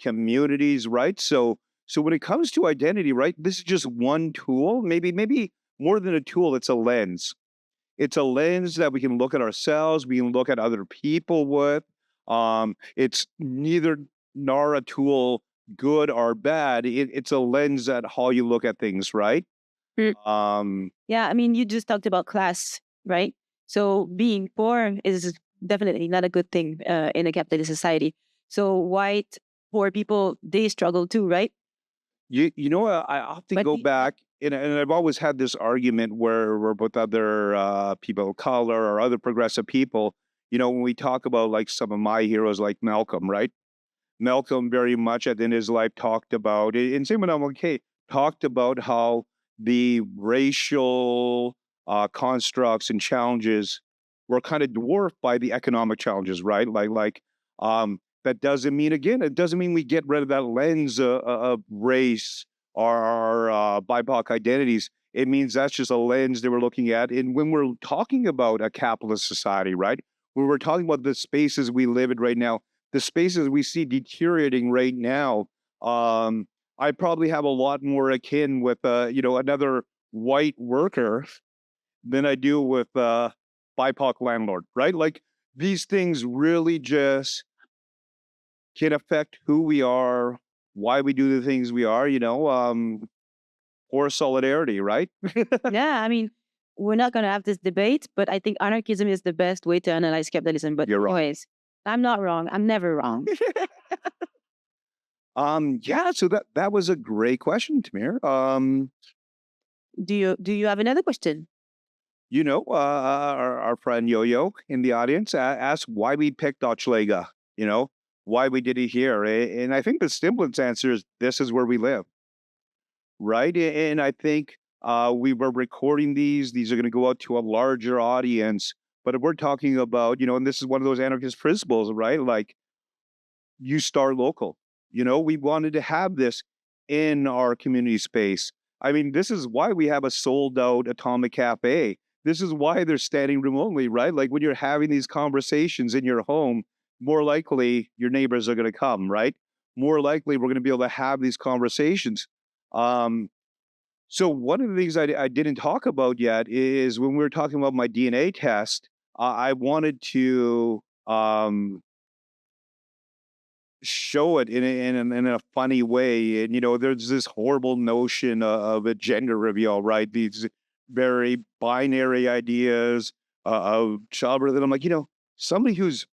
communities, right? So when it comes to identity, right, this is just one tool, maybe more than a tool, it's a lens. It's a lens that we can look at ourselves, we can look at other people with. It's neither nor a tool, good or bad. It's a lens at how you look at things, right? Mm. Um, Yeah, I mean, you just talked about class, right? So being poor is definitely not a good thing in a capitalist society. So white poor people, they struggle too, right? you know what? I often But go back, and I've always had this argument where we're with other people of color or other progressive people. When we talk about like some of my heroes, like Malcolm, right? Malcolm very much at the end of his life talked about, and same with MLK, talked about how the racial constructs and challenges were kind of dwarfed by the economic challenges, right? That doesn't mean, again, it doesn't mean we get rid of that lens of race or BIPOC identities. It means that's just a lens that we're looking at. And when we're talking about a capitalist society, right? When we're talking about the spaces we live in right now, the spaces we see deteriorating right now, I probably have a lot more akin with, another white worker than I do with BIPOC landlord, right? Like these things really just can affect who we are, why we do the things we are, or solidarity, right? yeah, I mean, we're not going to have this debate, but I think anarchism is the best way to analyze capitalism. But You're wrong. anyways, I'm not wrong. I'm never wrong. Yeah, so that was a great question, Tamir. Do you have another question? Our friend Yo-Yo in the audience asked why we picked Hochelaga, why we did it here. And I think the simplest answer is this is where we live, right? And I think we were recording these are going to go out to a larger audience. But if we're talking about, and this is one of those anarchist principles, right? Like you start local. We wanted to have this in our community space. I mean, this is why we have a sold out Atomic Cafe. This is why they're standing room only, right? Like when you're having these conversations in your home, more likely your neighbors are going to come, right? More likely we're going to be able to have these conversations. Um, so one of the things I didn't talk about yet is when we were talking about my DNA test, I wanted to show it in a funny way. And there's this horrible notion of a gender reveal, right? These very binary ideas of childbirth. And I'm like, somebody who's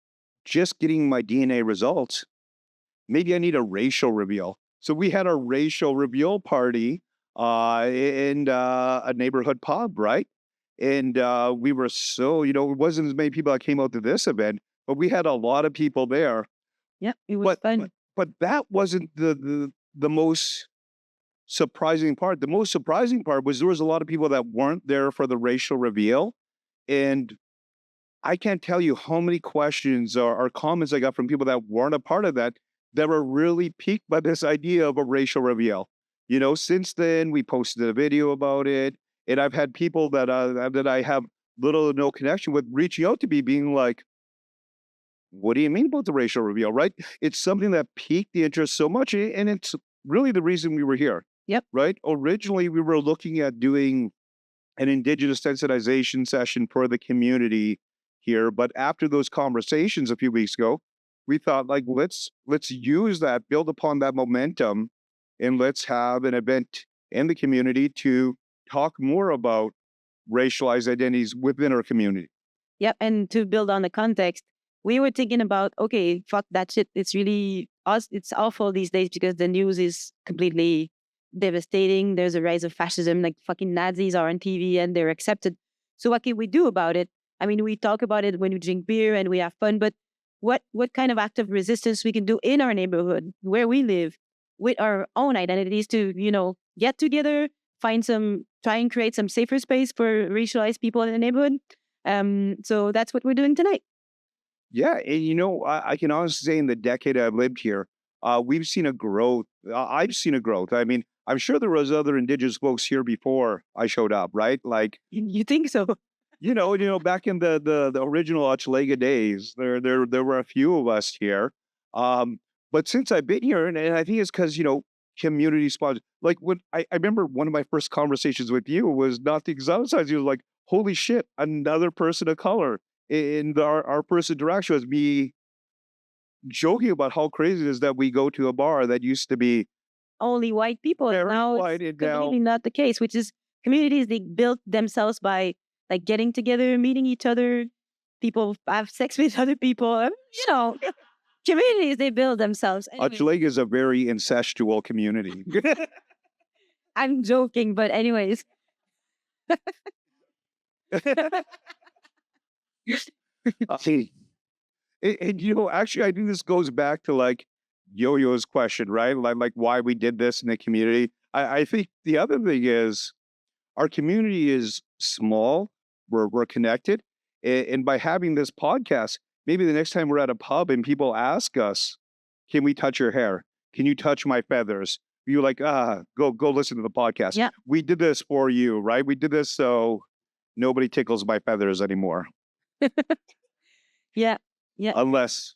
just getting my DNA results, maybe I need a racial reveal. So we had a racial reveal party in a neighborhood pub, right? And we were so, it wasn't as many people that came out to this event, but we had a lot of people there. Yeah, it was But fun. but but that wasn't the most surprising part. The most surprising part was there was a lot of people that weren't there for the racial reveal, and I can't tell you how many questions or comments I got from people that weren't a part of that were really piqued by this idea of a racial reveal. Since then we posted a video about it, and I've had people that I have little or no connection with reaching out to me, being like, what do you mean about the racial reveal, right? It's something that piqued the interest so much, and it's really the reason we were here. Yep. Right? Originally, we were looking at doing an Indigenous sensitization session for the community here, but after those conversations a few weeks ago, we thought, like, let's use that, build upon that momentum, and let's have an event in the community to talk more about racialized identities within our community. Yep. And to build on the context, we were thinking about, okay, fuck that shit. It's really us. It's awful these days because the news is completely devastating. There's a rise of fascism, like fucking Nazis are on TV and they're accepted. So what can we do about it? I mean, we talk about it when we drink beer and we have fun, but what kind of act of resistance we can do in our neighborhood where we live with our own identities to, get together, try and create some safer space for racialized people in the neighborhood. So that's what we're doing tonight. Yeah, and I can honestly say in the decade I've lived here, we've seen a growth. I've seen a growth. I mean, I'm sure there was other indigenous folks here before I showed up, right? Like, You think so? back in the original Hochelaga days, there were a few of us here. Um, but since I've been here, and I think it's because community spots. Like when I remember one of my first conversations with you was not the exoticized. You was like, "Holy shit, another person of color." In our first interaction was me joking about how crazy it is that we go to a bar that used to be Only white people. And very now it's white and now completely not the case, which is communities they built themselves by like getting together, meeting each other. People have sex with other people. Communities they build themselves. Anyway, Hochelaga is a very incestual community. I'm joking, but anyways, See, and actually, I think this goes back to like Yo-Yo's question, right? Like why we did this in the community. I think the other thing is our community is small. We're connected, and by having this podcast, maybe the next time we're at a pub and people ask us, "Can we touch your hair? Can you touch my feathers?" You're like, go listen to the podcast. yeah, We did this for you, right? We did this so nobody tickles my feathers anymore, yeah, yeah. unless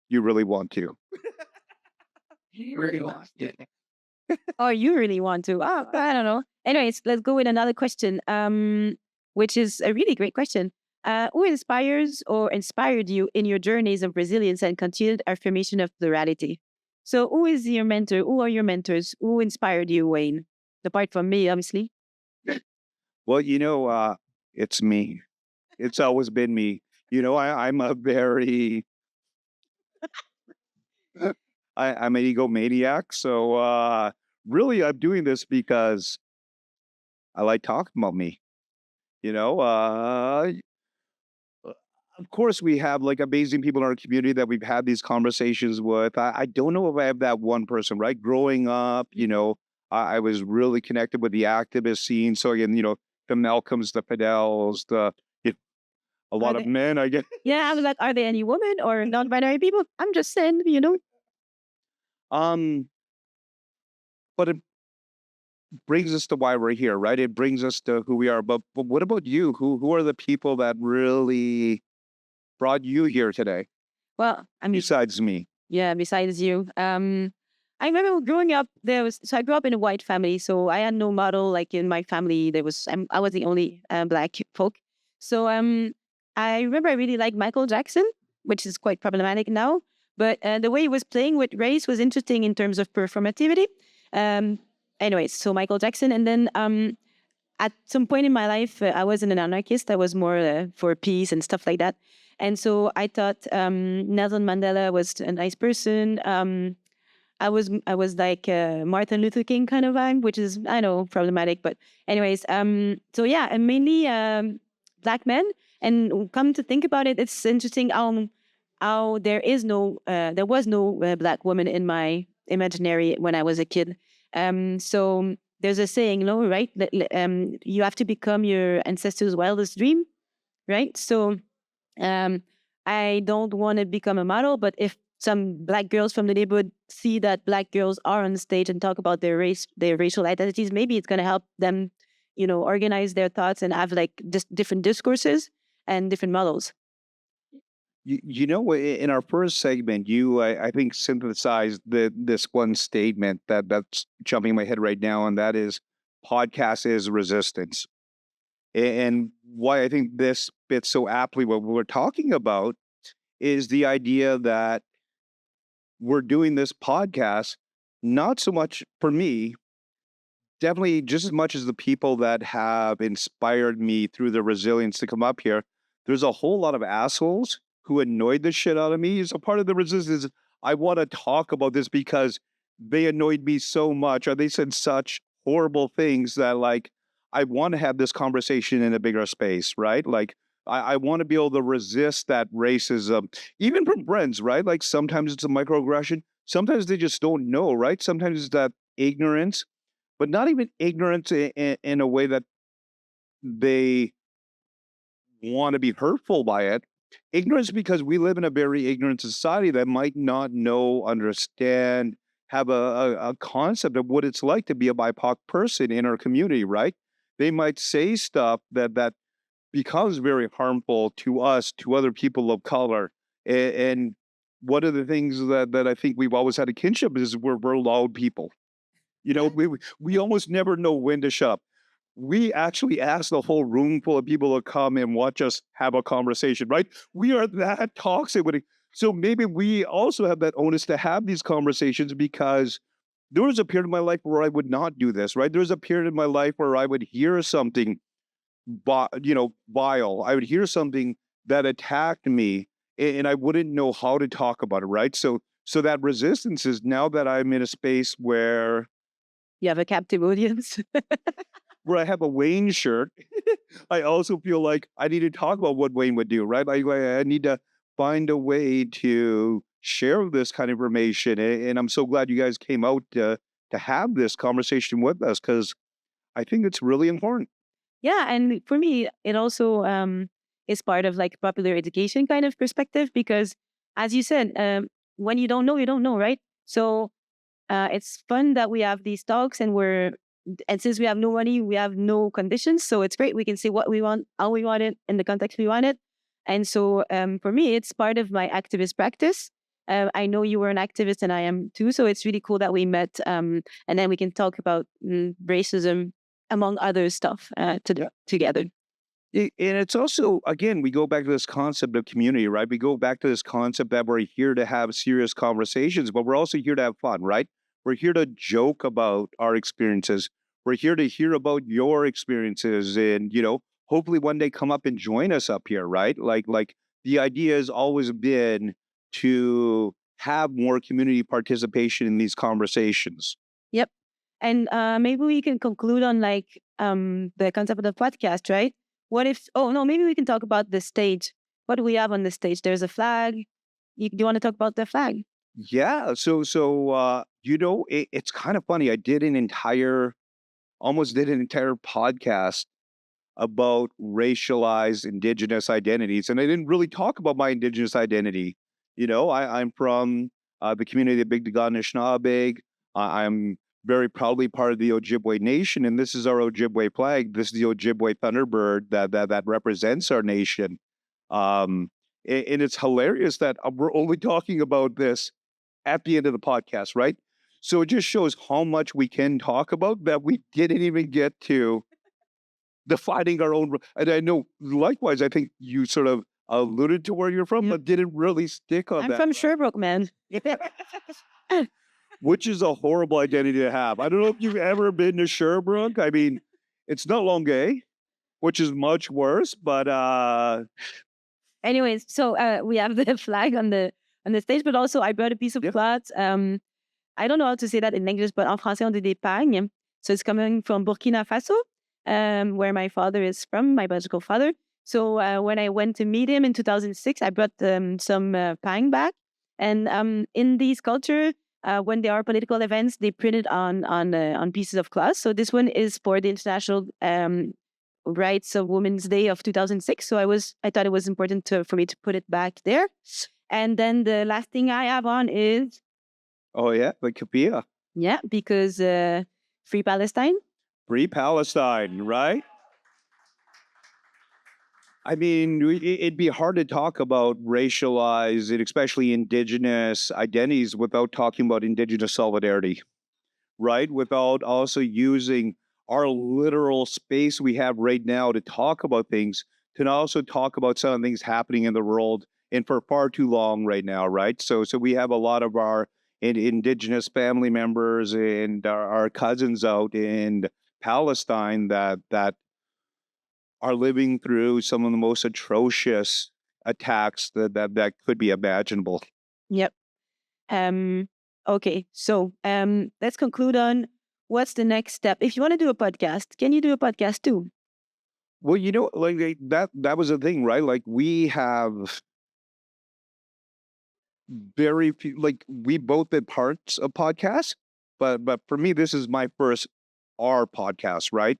you really want to. Or you really want to? Oh, I don't know. Anyways, let's go with another question. Which is a really great question. Who inspires or inspired you in your journeys of resilience and continued affirmation of plurality? So, who is your mentor? Who are your mentors? Who inspired you, Wayne? Apart from me, obviously. Well, it's me. It's always been me. I'm a very I'm an egomaniac. So really I'm doing this because I like talking about me. You know, of course we have like amazing people in our community that we've had these conversations with. I don't know if I have that one person, right? Growing up, I was really connected with the activist scene. So again, the Malcolms, the Fidels, you a Are lot of they? men, I guess. Yeah, I was like, are there any women or non-binary people? I'm just saying. Um, but it brings us to why we're here, right? It brings us to who we are. But what about you? Who are the people that really brought you here today, Well, I mean, besides me? yeah, besides you. I remember growing up, so I grew up in a white family, so I had no model. Like in my family, I was the only black folk. So I remember I really liked Michael Jackson, which is quite problematic now. But the way he was playing with race was interesting in terms of performativity. Um, Anyways, so Michael Jackson. And then at some point in my life, I wasn't an anarchist. I was more for peace and stuff like that. And so I thought Nelson Mandela was a nice person. I was like Martin Luther King kind of vibe, which is I know problematic, but anyways. So yeah, and mainly black men. And come to think about it, it's interesting how there was no black woman in my imaginary when I was a kid. So there's a saying, no, right? That you have to become your ancestors' wildest dream, right? So um, I don't want to become a model, but if some black girls from the neighborhood see that black girls are on stage and talk about their race, their racial identities, maybe it's going to help them, organize their thoughts and have like different discourses and different models. In our first segment, I think synthesized this one statement that's jumping in my head right now, and that is, podcast is resistance. And why I think this fits so aptly what we're talking about is the idea that we're doing this podcast not so much for me, definitely just as much as the people that have inspired me through their resilience to come up here. There's a whole lot of assholes who annoyed the shit out of me. So part of the resistance is I want to talk about this because they annoyed me so much, or they said such horrible things that like I want to have this conversation in a bigger space, right? Like I want to be able to resist that racism, even from friends, right? Like sometimes it's a microaggression. Sometimes they just don't know, right? Sometimes it's that ignorance, but not even ignorance in a way that they want to be hurtful by it. Ignorance because we live in a very ignorant society that might not know, understand, have a concept of what it's like to be a BIPOC person in our community, right? They might say stuff that becomes very harmful to us, to other people of color. And one of the things that I think we've always had a kinship is we're loud people. We almost never know when to shut up. We actually ask the whole room full of people to come and watch us have a conversation, right? We are that toxic with it. So maybe we also have that onus to have these conversations because there was a period in my life where I would not do this, right? There was a period in my life where I would hear something, vile. I would hear something that attacked me, and I wouldn't know how to talk about it, right? So that resistance is now that I'm in a space You have a captive audience. where I have a Wayne shirt, I also feel like I need to talk about what Wayne would do, right? I need to find a way to share this kind of information. And I'm so glad you guys came out to have this conversation with us because I think it's really important. Yeah, and for me, it also is part of like popular education kind of perspective because, as you said, when you don't know, right? So it's fun that we have these talks and since we have no money, we have no conditions. So it's great. We can say what we want, how we want it, in the context we want it. And so for me, it's part of my activist practice. I know you were an activist and I am too. So it's really cool that we met and then we can talk about racism among other stuff together. And it's also, again, we go back to this concept of community, right? We go back to this concept that we're here to have serious conversations, but we're also here to have fun, right? We're here to joke about our experiences. We're here to hear about your experiences and, hopefully one day come up and join us up here, right? Like the idea has always been to have more community participation in these conversations. Yep. And maybe we can conclude on like the concept of the podcast, right? What if, oh no, maybe we can talk about the stage. What do we have on the stage? There's a flag. Do you want to talk about the flag? Yeah. It's kind of funny. Almost did an entire podcast about racialized Indigenous identities, and I didn't really talk about my Indigenous identity. I'm from the community of Big Anishinaabe. I'm very proudly part of the Ojibwe Nation, and this is our Ojibwe flag. This is the Ojibwe Thunderbird that represents our nation. And it's hilarious that we're only talking about this at the end of the podcast, right? So it just shows how much we can talk about that we didn't even get to defining our own. And I know, likewise, I think you sort of alluded to where you're from, but didn't really stick on I'm that. from Sherbrooke, man. Which is a horrible identity to have. I don't know if you've ever been to Sherbrooke. I mean, it's not Longueuil, which is much worse, but Anyways, so we have the flag on the stage, but also I brought a piece of cloth. I don't know how to say that in English, but en français on dit des pagnes. So it's coming from Burkina Faso, where my father is from, my biological father. So when I went to meet him in 2006, I brought some pang back. And in these culture, when there are political events, they print it on pieces of cloth. So this one is for the International Rights of Women's Day of 2006. So I thought it was important for me to put it back there. And then the last thing I have on is the kapia. Yeah, because Free Palestine. Free Palestine, right? I mean, it'd be hard to talk about racialized and especially Indigenous identities without talking about Indigenous solidarity, right? Without also using our literal space we have right now to talk about things, to also talk about some of the things happening in the world and for far too long right now, right? So we have a lot of our Indigenous family members and our cousins out in Palestine that are living through some of the most atrocious attacks that could be imaginable. Yep. Okay. So let's conclude on what's the next step. If you want to do a podcast, can you do a podcast too? Well, like that was the thing, right? Like we have very few, like we both did parts of podcasts, but for me, this is my first our podcast, right?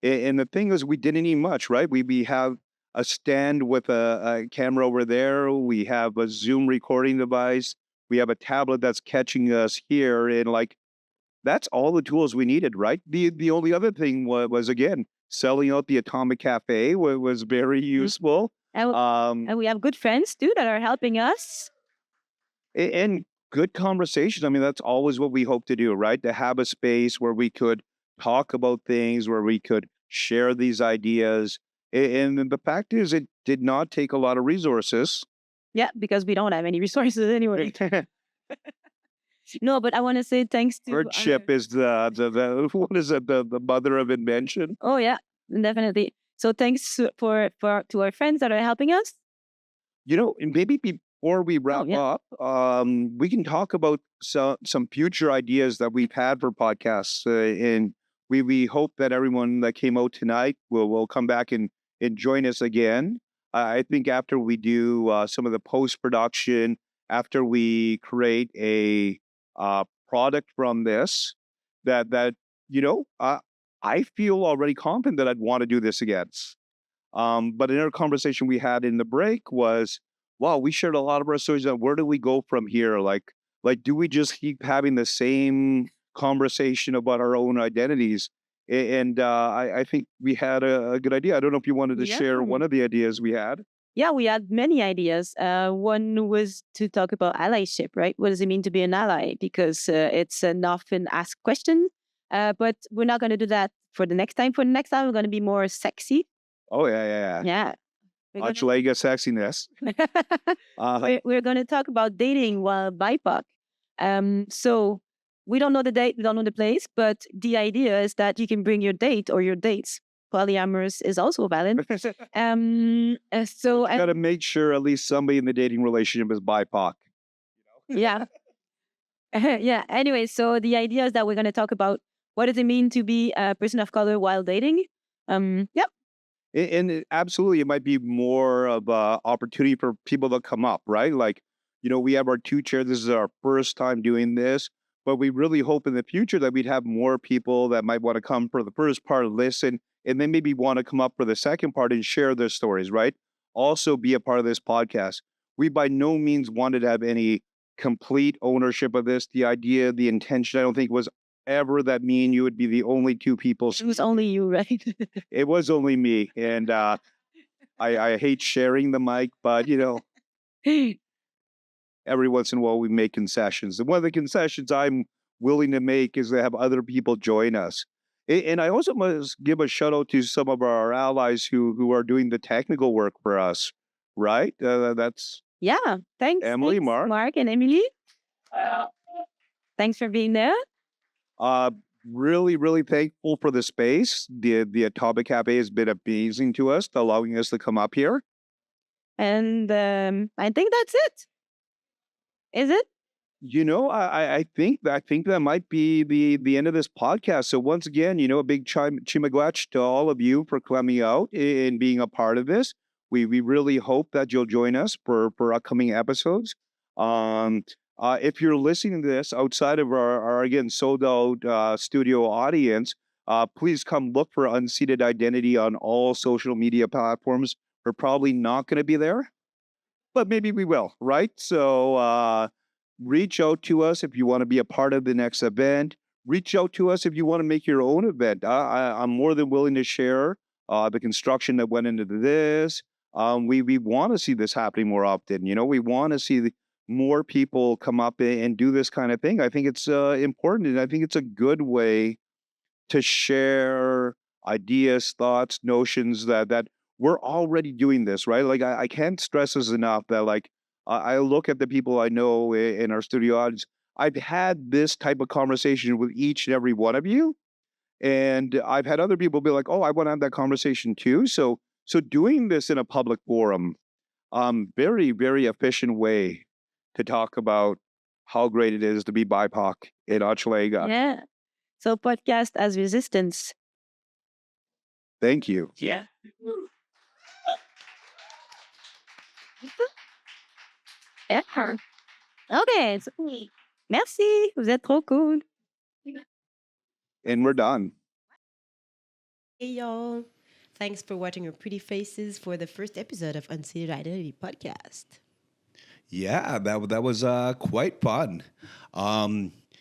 And the thing is, we didn't need much, right? We have a stand with a camera over there. We have a Zoom recording device. We have a tablet that's catching us here, and like that's all the tools we needed, right? The only other thing was again selling out the Atomic Cafe was very Mhm. useful. And, and we have good friends too that are helping us. And good conversation. I mean, that's always what we hope to do, right? To have a space where we could talk about things, where we could share these ideas. And the fact is, it did not take a lot of resources. Yeah, because we don't have any resources anyway. No, but I want to say thanks to Hardship is the what is it, the mother of invention. Oh yeah, definitely. So thanks to our friends that are helping us. You know, and maybe before we wrap yeah. up, we can talk about some future ideas that we've had for podcasts, and we hope that everyone that came out tonight will come back and join us again. I think after we do some of the post production, after we create a product from this, that you know, I feel already confident that I'd want to do this again. But in our conversation we had in the break was, wow, we shared a lot of our stories. On where do we go from here? Like, do we just keep having the same conversation about our own identities? And I think we had a good idea. I don't know if you wanted to share Yeah. one of the ideas we had. Yeah, we had many ideas. One was to talk about allyship, right? What does it mean to be an ally? Because it's an often asked question. But we're not going to do that for the next time. For the next time, we're going to be more sexy. Oh yeah. Yeah. Hochelaga sexiness. We're going to talk about dating while BIPOC. So we don't know the date, we don't know the place, but the idea is that you can bring your date or your dates. Polyamorous is also valid. So Got to make sure at least somebody in the dating relationship is BIPOC. yeah. Yeah. Anyway, so the idea is that we're going to talk about what does it mean to be a person of color while dating. Yep. And absolutely, it might be more of a opportunity for people to come up, right? Like, you know, we have our two chairs. This is our first time doing this, but we really hope in the future that we'd have more people that might want to come for the first part, listen, and then maybe want to come up for the second part and share their stories, right? Also be a part of this podcast. We by no means wanted to have any complete ownership of this. The idea, the intention, I don't think was ever that me and you would be the only two people. It was only you, right? It was only me. And I hate sharing the mic, but you know, every once in a while we make concessions. And one of the concessions I'm willing to make is to have other people join us. And I also must give a shout out to some of our allies who are doing the technical work for us, right? That's Yeah. Thanks. Emily, Thanks, Mark. and Emily. Thanks for being there. Uh, really thankful for the space. The Atomic Cafe has been amazing to us, allowing us to come up here. And I think that's it. Is it? You know, I think that might be the end of this podcast. So once again, you know, a big chimagwach to all of you for coming out and being a part of this. We really hope that you'll join us for upcoming episodes. If you're listening to this outside of our again sold out studio audience, please come look for Unceded Identity on all social media platforms. We're probably not going to be there, but maybe we will, right? So reach out to us if you want to be a part of the next event. Reach out to us if you want to make your own event. I'm more than willing to share the construction that went into this. We want to see this happening more often. You know, we want to see more people come up and do this kind of thing. I think it's important, and I think it's a good way to share ideas, thoughts, notions that we're already doing this, right? Like I can't stress this enough that like I look at the people I know in our studio audience. I've had this type of conversation with each and every one of you, and I've had other people be like, "Oh, I want to have that conversation too." So doing this in a public forum, very efficient way to talk about how great it is to be BIPOC in Hochelaga. Yeah. So podcast as resistance. Thank you. Yeah. Yeah. Okay. Merci. Vous êtes trop cool. And we're done. Hey y'all. Thanks for watching our pretty faces for the first episode of Unceded Identity podcast. Yeah, that was quite fun.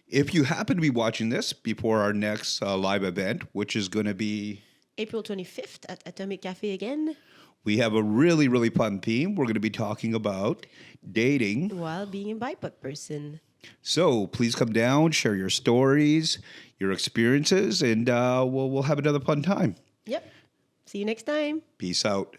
If you happen to be watching this before our next live event, which is going to be April 25th at Atomic Café again, we have a really, really fun theme. We're going to be talking about dating. while being a BIPOC person. So please come down, share your stories, your experiences, and we'll have another fun time. Yep. See you next time. Peace out.